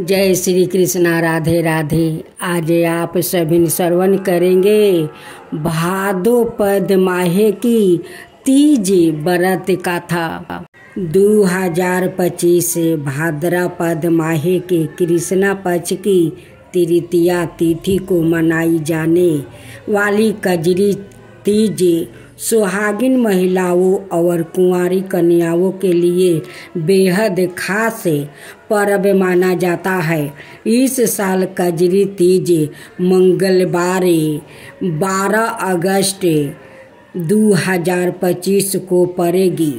जय श्री कृष्णा। राधे राधे। आज आप सभी श्रवण करेंगे भादो पद माहे की तीज व्रत कथा। 2025 भाद्रपद माहे के कृष्णा पक्ष की तृतीया तिथि को मनाई जाने वाली कजरी तीज सुहागिन महिलाओं और कुंवारी कन्याओं के लिए बेहद खास पर्व माना जाता है। इस साल कजरी तीज मंगलवार 12 अगस्त 2025 को पड़ेगी।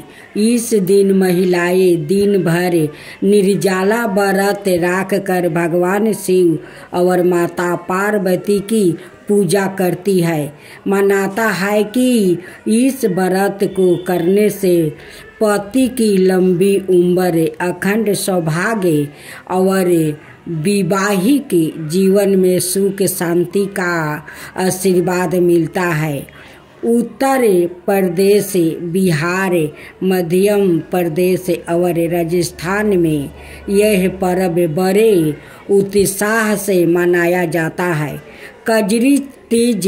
इस दिन महिलाएं दिन भर निर्जला व्रत रख कर भगवान शिव और माता पार्वती की पूजा करती है। मानता है कि इस व्रत को करने से पति की लंबी उम्र, अखंड सौभाग्य और वैवाहिक जीवन में सुख शांति का आशीर्वाद मिलता है। उत्तर प्रदेश, बिहार, मध्य प्रदेश और राजस्थान में यह पर्व बड़े उत्साह से मनाया जाता है। कजरी तीज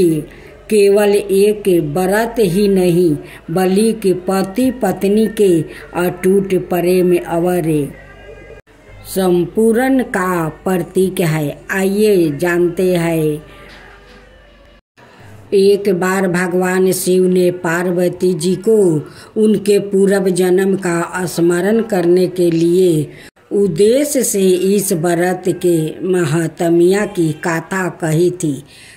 केवल एक व्रत ही नहीं बल्कि पति पत्नी के अटूट प्रेम और संपूर्ण का प्रतीक है। आइए जानते हैं। एक बार भगवान शिव ने पार्वती जी को उनके पूर्व जन्म का स्मरण करने के लिए उद्देश्य से इस व्रत के महात्म्य की कथा कही थी।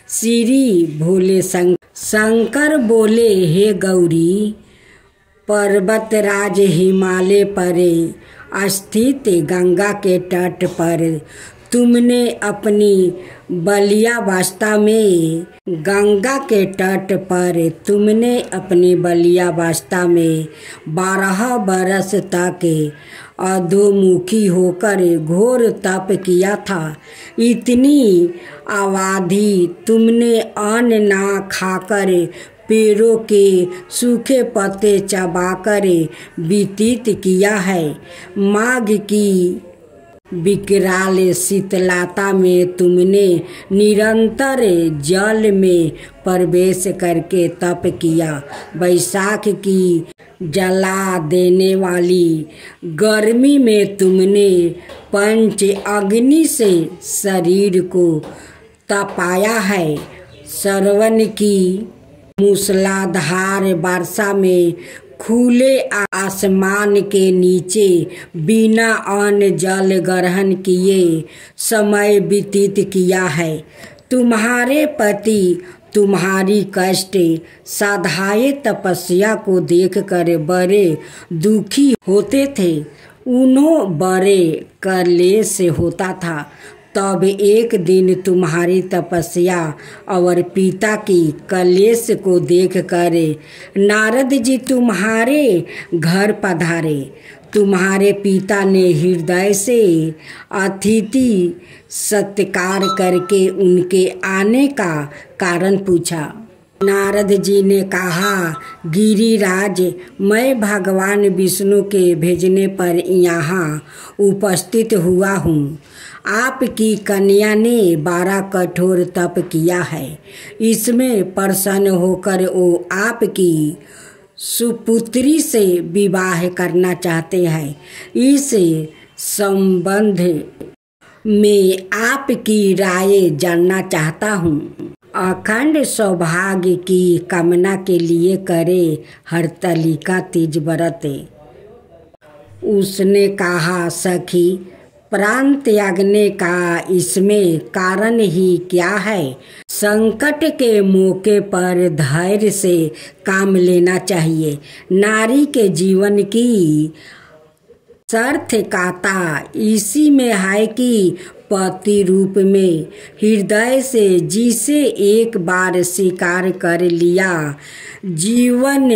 श्री भोले शंकर बोले, हे गौरी, पर्वतराज हिमालय पर स्थित गंगा के तट पर तुमने अपनी बाल्यावस्था में तुमने अपनी बाल्यावस्था में 12 बरस तक अधोमुखी होकर घोर तप किया था। इतनी अवधि तुमने अन्न ना खाकर पेड़ों के सूखे पत्ते चबाकर व्यतीत किया है। माघ की विकराल शीतलता में तुमने निरंतर जल में प्रवेश करके तप किया। वैशाख की जला देने वाली गर्मी में तुमने पंच अग्नि से शरीर को तपाया है। श्रवण की मूसलाधार वर्षा में खुले आसमान के नीचे बिना अन्न जल ग्रहण किए समय व्यतीत किया है। तुम्हारे पति तुम्हारी कष्ट साधाय तपस्या को देखकर बड़े दुखी होते थे। उन्हें बड़े क्लेश होता था। तब एक दिन तुम्हारी तपस्या और पिता की क्लेश को देखकर नारद जी तुम्हारे घर पधारे। तुम्हारे पिता ने हृदय से अतिथि सत्कार करके उनके आने का कारण पूछा। नारद जी ने कहा, गिरिराज, मैं भगवान विष्णु के भेजने पर यहाँ उपस्थित हुआ हूँ। आपकी कन्या ने 12 कठोर तप किया है। इसमें प्रसन्न होकर वो आपकी सुपुत्री से विवाह करना चाहते हैं। इस संबंध में आपकी राय जानना चाहता हूँ। अखंड सौभाग्य की कामना के लिए करे हरतालिका तीज व्रत। उसने कहा, सखी, प्राण त्यागने का इसमें कारण ही क्या है? संकट के मौके पर धैर्य से काम लेना चाहिए। नारी के जीवन की सार्थकता इसी में है कि पति रूप में हृदय से जिसे एक बार स्वीकार कर लिया, जीवन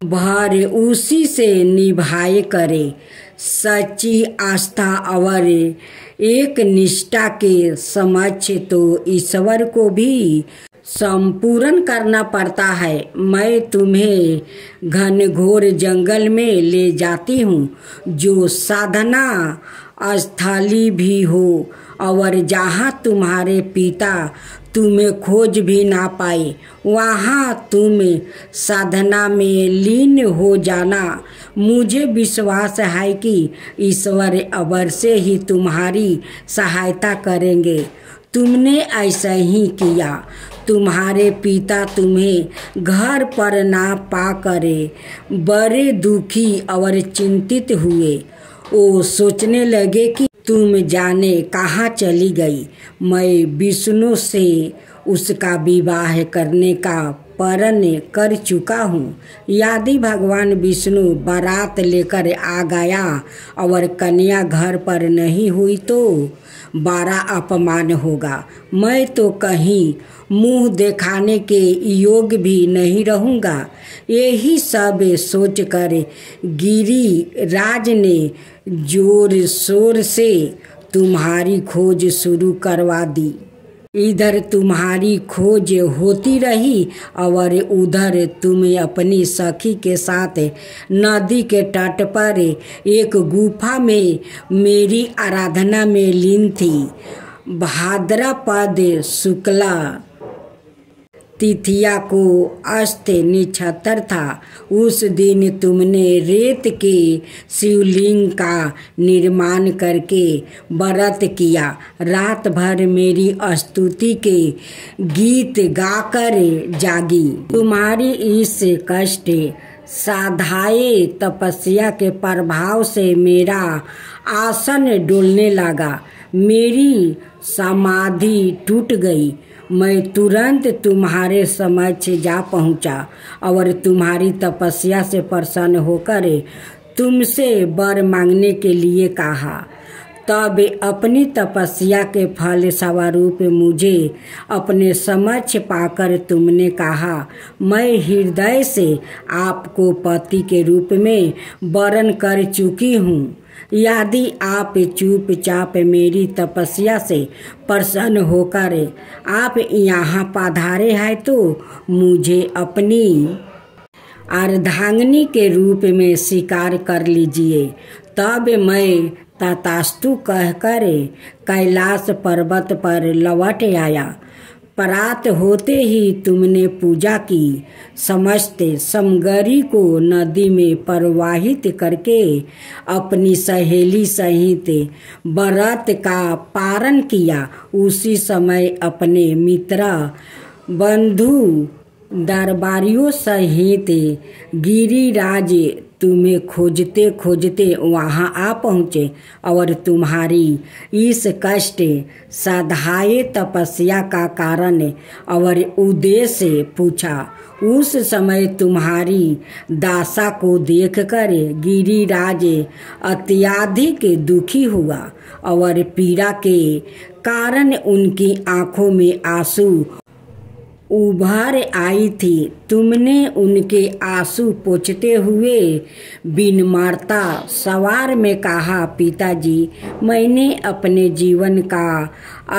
भर उसी से निभाए करे। सच्ची आस्था और एक निष्ठा के समक्ष तो ईश्वर को भी संपूर्ण करना पड़ता है। मैं तुम्हें घनघोर जंगल में ले जाती हूँ, जो साधना स्थली भी हो, और जहाँ तुम्हारे पिता तुम्हें खोज भी ना पाए वहाँ तुम साधना में लीन हो जाना। मुझे विश्वास है कि ईश्वर अवश्य ही तुम्हारी सहायता करेंगे। तुमने ऐसा ही किया। तुम्हारे पिता तुम्हें घर पर ना पा करे बड़े दुखी और चिंतित हुए। वो सोचने लगे कि तुम जाने कहाँ चली गई। मैं विष्णु से उसका विवाह करने का प्रण कर चुका हूँ। यदि भगवान विष्णु बारात लेकर आ गया और कन्या घर पर नहीं हुई तो बड़ा अपमान होगा। मैं तो कहीं मुंह दिखाने के योग्य भी नहीं रहूँगा। यही सब सोचकर गिरिराज ने जोर शोर से तुम्हारी खोज शुरू करवा दी। इधर तुम्हारी खोज होती रही और उधर तुम अपनी सखी के साथ नदी के तट पर एक गुफा में मेरी आराधना में लीन थी। भाद्रपद शुक्ला तिथिया को अस्त नक्षत्र था। उस दिन तुमने रेत के शिवलिंग का निर्माण करके व्रत किया। रात भर मेरी स्तुति के गीत गाकर जागी। तुम्हारी इस कष्ट साधाए तपस्या के प्रभाव से मेरा आसन डोलने लगा। मेरी समाधि टूट गई। मैं तुरंत तुम्हारे समक्ष जा पहुंचा और तुम्हारी तपस्या से प्रसन्न होकर तुमसे वर मांगने के लिए कहा। तब अपनी तपस्या के फल स्वरूप मुझे अपने समक्ष पाकर तुमने कहा, मैं हृदय से आपको पति के रूप में वरण कर चुकी हूँ। यदि आप चुपचाप मेरी तपस्या से प्रसन्न होकर आप यहाँ पधारे हैं तो मुझे अपनी अर्धांगिनी के रूप में स्वीकार कर लीजिए। तब मैं तथास्तु कहकर कैलाश पर्वत पर लौट आया। प्रात होते ही तुमने पूजा की। समस्त सामग्री को नदी में प्रवाहित करके अपनी सहेली सहित व्रत का पारण किया। उसी समय अपने मित्र बंधु दरबारियों सहित गिरिराज तुम्हें खोजते खोजते वहाँ आ पहुँचे और तुम्हारी इस कष्ट साधाए तपस्या का कारण और उद्देश्य पूछा। उस समय तुम्हारी दासा को देखकर गिरिराज अत्यधिक दुखी हुआ और पीड़ा के कारण उनकी आंखों में आंसू उभर आई थी। तुमने उनके आंसू पोंछते हुए विनम्रता सवार में कहा, पिताजी, मैंने अपने जीवन का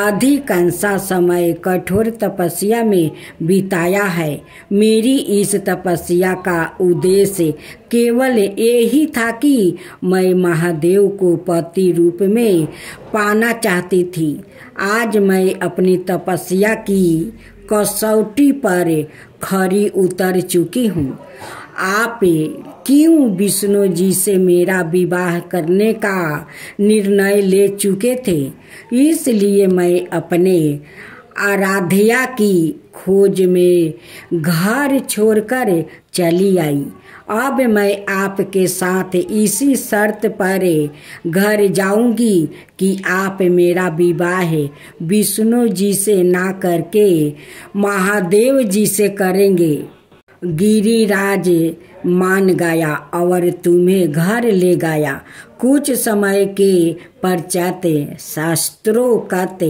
अधिकांश समय कठोर तपस्या में बिताया है। मेरी इस तपस्या का उद्देश्य केवल यही था कि मैं महादेव को पति रूप में पाना चाहती थी। आज मैं अपनी तपस्या की कसौटी पर खरी उतर चुकी हूँ। आप क्यों विष्णु जी से मेरा विवाह करने का निर्णय ले चुके थे, इसलिए मैं अपने आराध्या की खोज में घर छोड़कर चली आई। अब मैं आपके साथ इसी शर्त पर घर जाऊंगी कि आप मेरा विवाह विष्णु जी से ना करके महादेव जी से करेंगे। गिरिराज मान गया और तुम्हें घर ले गया। कुछ समय के पश्चात शास्त्रोक्त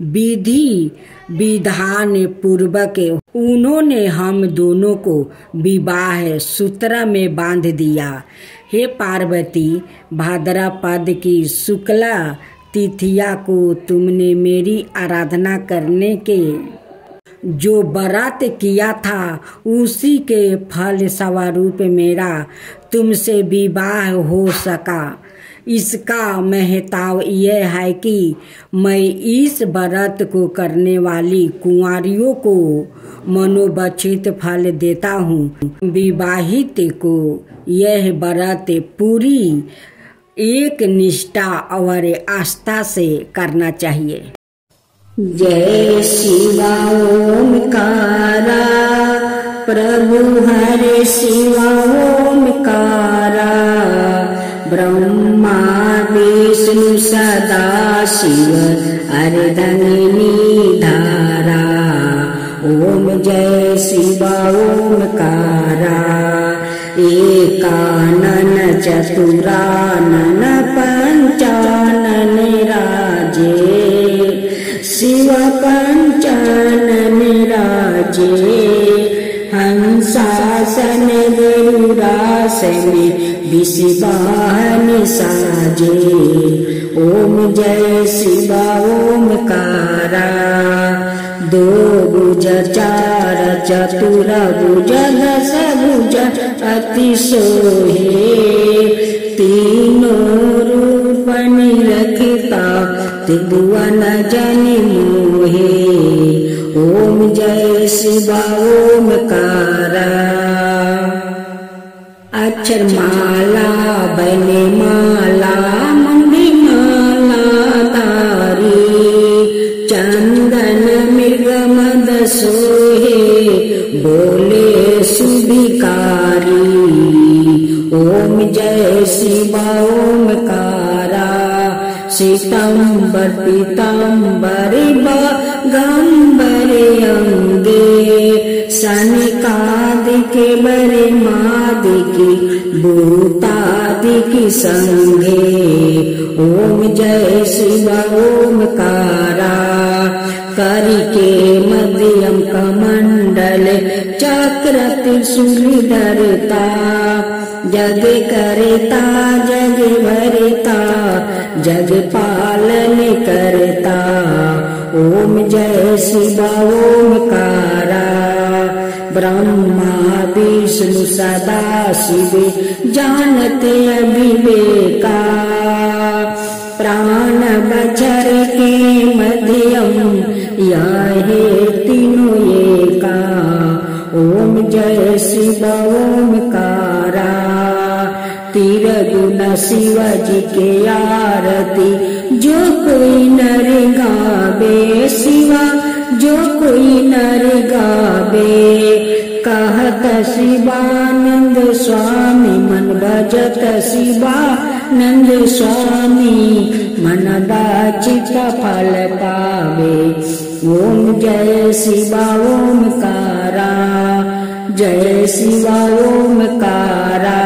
विधि विधान पूर्वक उन्होंने हम दोनों को विवाह सूत्र में बांध दिया। हे पार्वती, भाद्रपद की शुक्ला तिथिया को तुमने मेरी आराधना करने के जो व्रत किया था उसी के फल स्वरूप मेरा तुमसे विवाह हो सका। इसका महत्व यह है कि मैं इस व्रत को करने वाली कुंवारियों को मनोवांछित फल देता हूँ। विवाहित को यह व्रत पूरी एक निष्ठा और आस्था से करना चाहिए। जय शिवा ओमकारा, प्रभु हरे शिवा ओमकारा, ब्रह्मा विष्णु सदा शिव अर्धंगिनी धारा। ओम जय शिवा ओमकारा, एकानन चतुरानन पंचानन राजे, शिव पंचानन राजे। हंसासन गरुड़ासन विषवाहन साजे। ओम जय शिवा ओमकारा, दो भुज चार चतुर भुज दस भुज अति सोहे, तीनों रूप निरखता त्रिभुवन जन मोहे। ओम जय शिवा ओमकारा, अक्षर माला बने माला मुंडी माला तारी, चंदन मृग मद सोहे बोले सुभिकारी। ओम जय शिवा ओमकारा, श्वेतांबर पीतांबर गंबर अंगे, सनकादिक बरे मादिकी भूतादिकी संगे। ओम जय शिवा ओमकारा, करिके मध्यम कमंडल चक्र त्रिशूल धरता, जग करता जग भरता जग पालन करता। ओम जय शिवा ओमकारा, ब्रह्मा विष्णु सदा शिव जानते अविवेका, प्राण बचर के मध्यम याहे तीनों एका। ओम जय शिवा ओमकारा, तिरगुण शिव जी के आरती जो कोई नर गावे, शिवा जो कोई नर गावे। कहत शिवानंद स्वामी मन भजत शिवानंद स्वामी, मन वांछित फल पावे। ओम जय शिवा ओमकारा, जय शिवा ओमकारा।